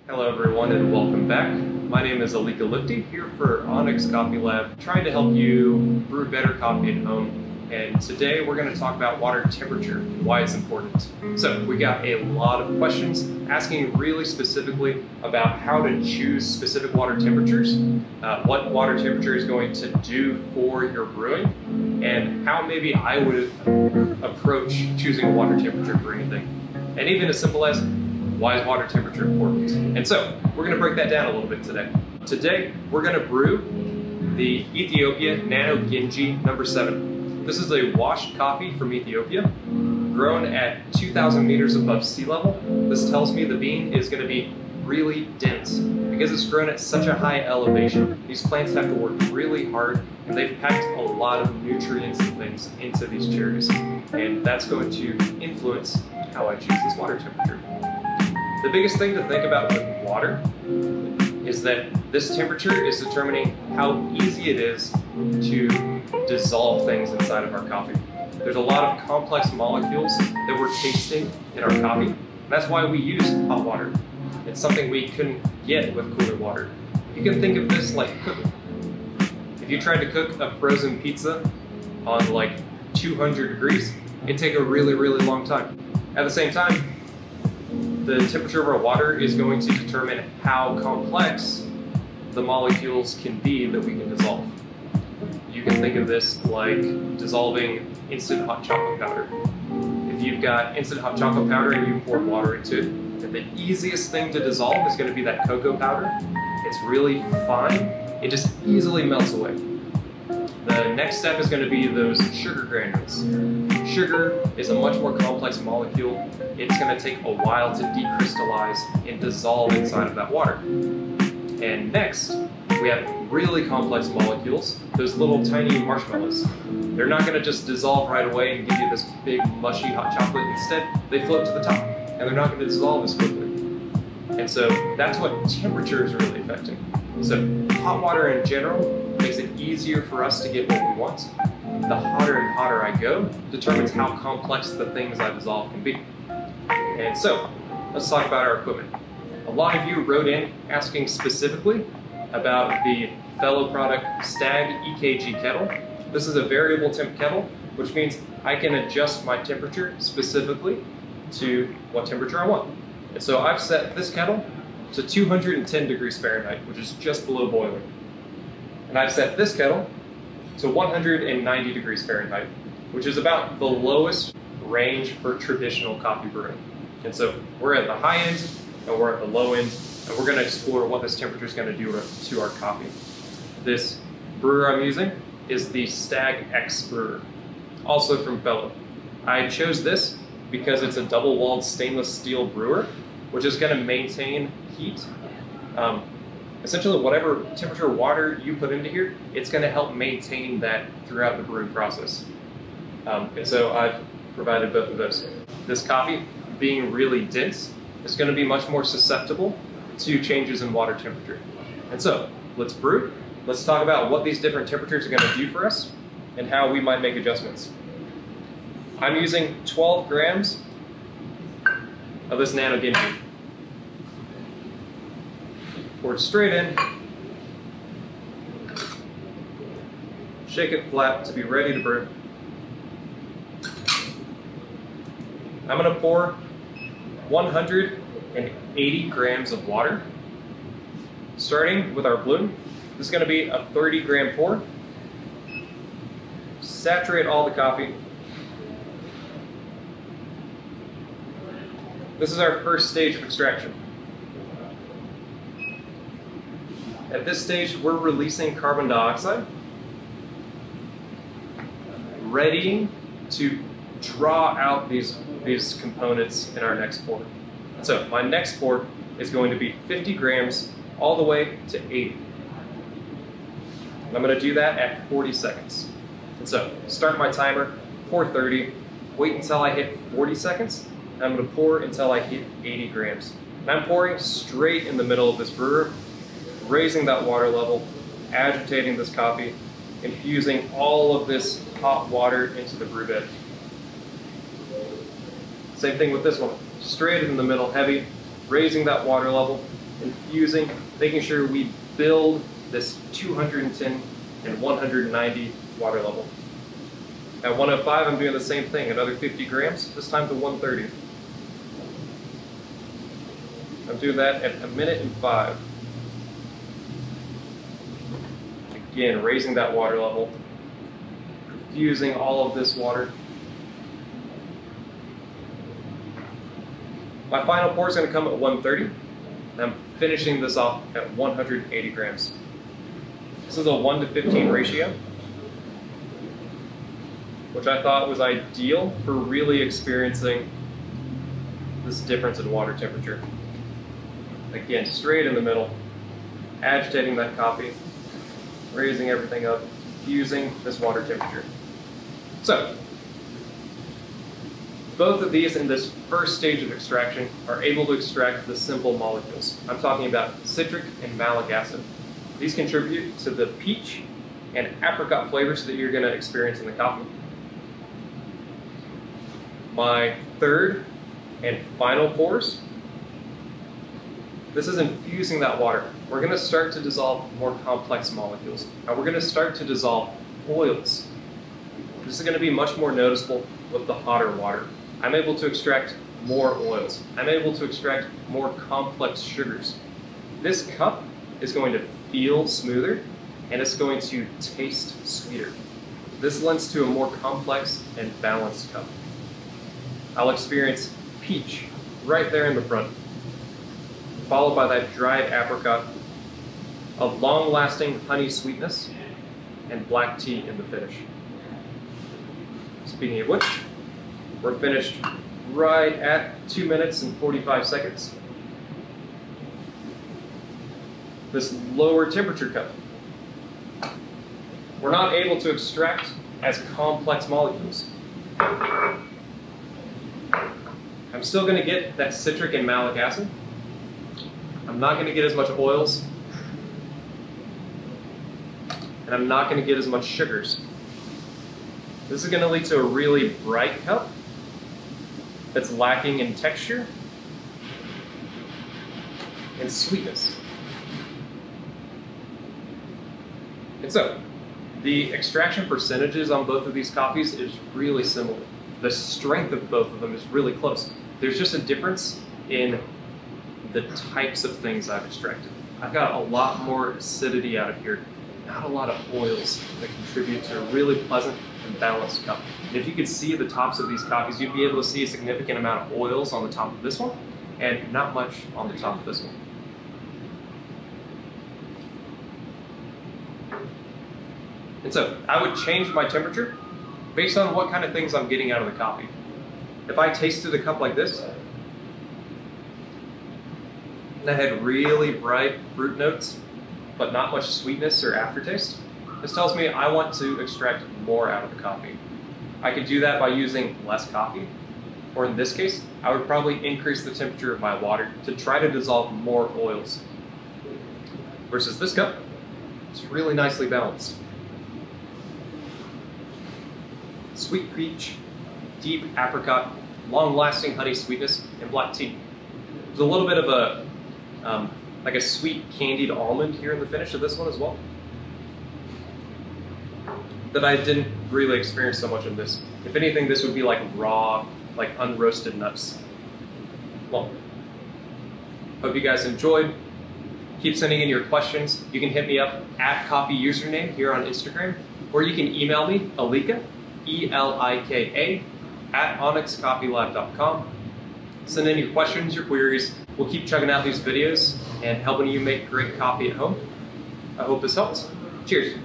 Hello everyone and welcome back. My name is Alika Lifty, here for Onyx Coffee Lab, trying to help you brew better coffee at home. And today we're going to talk about water temperature and why it's important. So we got a lot of questions asking really specifically about how to choose specific water temperatures, what water temperature is going to do for your brewing, and how maybe I would approach choosing a water temperature for anything. And even as simple as, why is water temperature important? And so we're going to break that down a little bit today. Today we're going to brew the Ethiopia Nano Genji No. 7. This is a washed coffee from Ethiopia, grown at 2,000 meters above sea level. This tells me the bean is going to be really dense. Because it's grown at such a high elevation, these plants have to work really hard, and they've packed a lot of nutrients and things into these cherries. And that's going to influence how I choose this water temperature. The biggest thing to think about with water is that this temperature is determining how easy it is to dissolve things inside of our coffee. There's a lot of complex molecules that we're tasting in our coffee. And that's why we use hot water. It's something we couldn't get with cooler water. You can think of this like cooking. If you tried to cook a frozen pizza on like 200 degrees, it'd take a really, really long time. At the same time, the temperature of our water is going to determine how complex the molecules can be that we can dissolve. You can think of this like dissolving instant hot chocolate powder. If you've got instant hot chocolate powder and you pour water into it, the easiest thing to dissolve is going to be that cocoa powder. It's really fine. It just easily melts away. The next step is going to be those sugar granules. Sugar is a much more complex molecule. It's going to take a while to decrystallize and dissolve inside of that water. And next, we have really complex molecules, those little tiny marshmallows. They're not going to just dissolve right away and give you this big mushy hot chocolate. Instead, they float to the top, and they're not going to dissolve as quickly. And so that's what temperature is really affecting. So hot water in general makes it easier for us to get what we want. The hotter and hotter I go determines how complex the things I dissolve can be. And so, let's talk about our equipment. A lot of you wrote in asking specifically about the fellow product Stag EKG kettle. This is a variable temp kettle, which means I can adjust my temperature specifically to what temperature I want. And so I've set this kettle to 210 degrees Fahrenheit, which is just below boiling. And I've set this kettle to 190 degrees Fahrenheit, which is about the lowest range for traditional coffee brewing. And so we're at the high end and we're at the low end, and we're going to explore what this temperature is going to do to our coffee. This brewer I'm using is the Stag X brewer, also from Fellow. I chose this because it's a double-walled stainless steel brewer, which is going to maintain heat. Essentially, whatever temperature water you put into here, it's going to help maintain that throughout the brewing process. And so I've provided both of those. This coffee, being really dense, is going to be much more susceptible to changes in water temperature. And so, let's brew. Let's talk about what these different temperatures are going to do for us and how we might make adjustments. I'm using 12 grams of this Nano Genji. Pour it straight in, shake it flat to be ready to brew. I'm going to pour 180 grams of water, starting with our bloom. This is going to be a 30-gram pour. Saturate all the coffee. This is our first stage of extraction. At this stage, we're releasing carbon dioxide, readying to draw out these components in our next pour. So my next pour is going to be 50 grams all the way to 80. And I'm going to do that at 40 seconds. And so start my timer, pour 30, wait until I hit 40 seconds, and I'm going to pour until I hit 80 grams. And I'm pouring straight in the middle of this brewer, raising that water level, agitating this coffee, infusing all of this hot water into the brew bed. Same thing with this one. Straight in the middle, heavy, raising that water level, infusing, making sure we build this 210 and 190 water level. At 105, I'm doing the same thing, another 50 grams, this time to 130. I'm doing that at 1 minute and 5. Again, raising that water level, infusing all of this water. My final pour is going to come at 130, and I'm finishing this off at 180 grams. This is a 1 to 15 ratio, which I thought was ideal for really experiencing this difference in water temperature. Again, straight in the middle, agitating that coffee, raising everything up, fusing this water temperature. So, both of these in this first stage of extraction are able to extract the simple molecules. I'm talking about citric and malic acid. These contribute to the peach and apricot flavors that you're going to experience in the coffee. My third and final pours, this is infusing that water. We're going to start to dissolve more complex molecules. And we're going to start to dissolve oils. This is going to be much more noticeable with the hotter water. I'm able to extract more oils. I'm able to extract more complex sugars. This cup is going to feel smoother and it's going to taste sweeter. This lends to a more complex and balanced cup. I'll experience peach right there in the front, followed by that dried apricot, a long-lasting honey sweetness, and black tea in the finish. Speaking of which, we're finished right at 2 minutes and 45 seconds. This lower temperature cup, we're not able to extract as complex molecules. I'm still going to get that citric and malic acid. I'm not going to get as much oils, and I'm not going to get as much sugars. This is going to lead to a really bright cup that's lacking in texture and sweetness. And so, the extraction percentages on both of these coffees is really similar. The strength of both of them is really close. There's just a difference in the types of things I've extracted. I've got a lot more acidity out of here, not a lot of oils that contribute to a really pleasant and balanced cup. And if you could see the tops of these coffees, you'd be able to see a significant amount of oils on the top of this one, and not much on the top of this one. And so, I would change my temperature based on what kind of things I'm getting out of the coffee. If I tasted a cup like this, that had really bright fruit notes, but not much sweetness or aftertaste, this tells me I want to extract more out of the coffee. I could do that by using less coffee, or in this case, I would probably increase the temperature of my water to try to dissolve more oils. Versus this cup, it's really nicely balanced. Sweet peach, deep apricot, long-lasting honey sweetness, and black tea. There's a little bit of a like a sweet candied almond here in the finish of this one as well, that I didn't really experience so much in this. If anything, this would be like raw, like unroasted nuts. Well, hope you guys enjoyed. Keep sending in your questions. You can hit me up at Coffee Username here on Instagram, or you can email me, Elika, E-L-I-K-A, at onyxcoffeelab.com. Send in your questions, your queries. We'll keep checking out these videos and helping you make great coffee at home. I hope this helps. Cheers.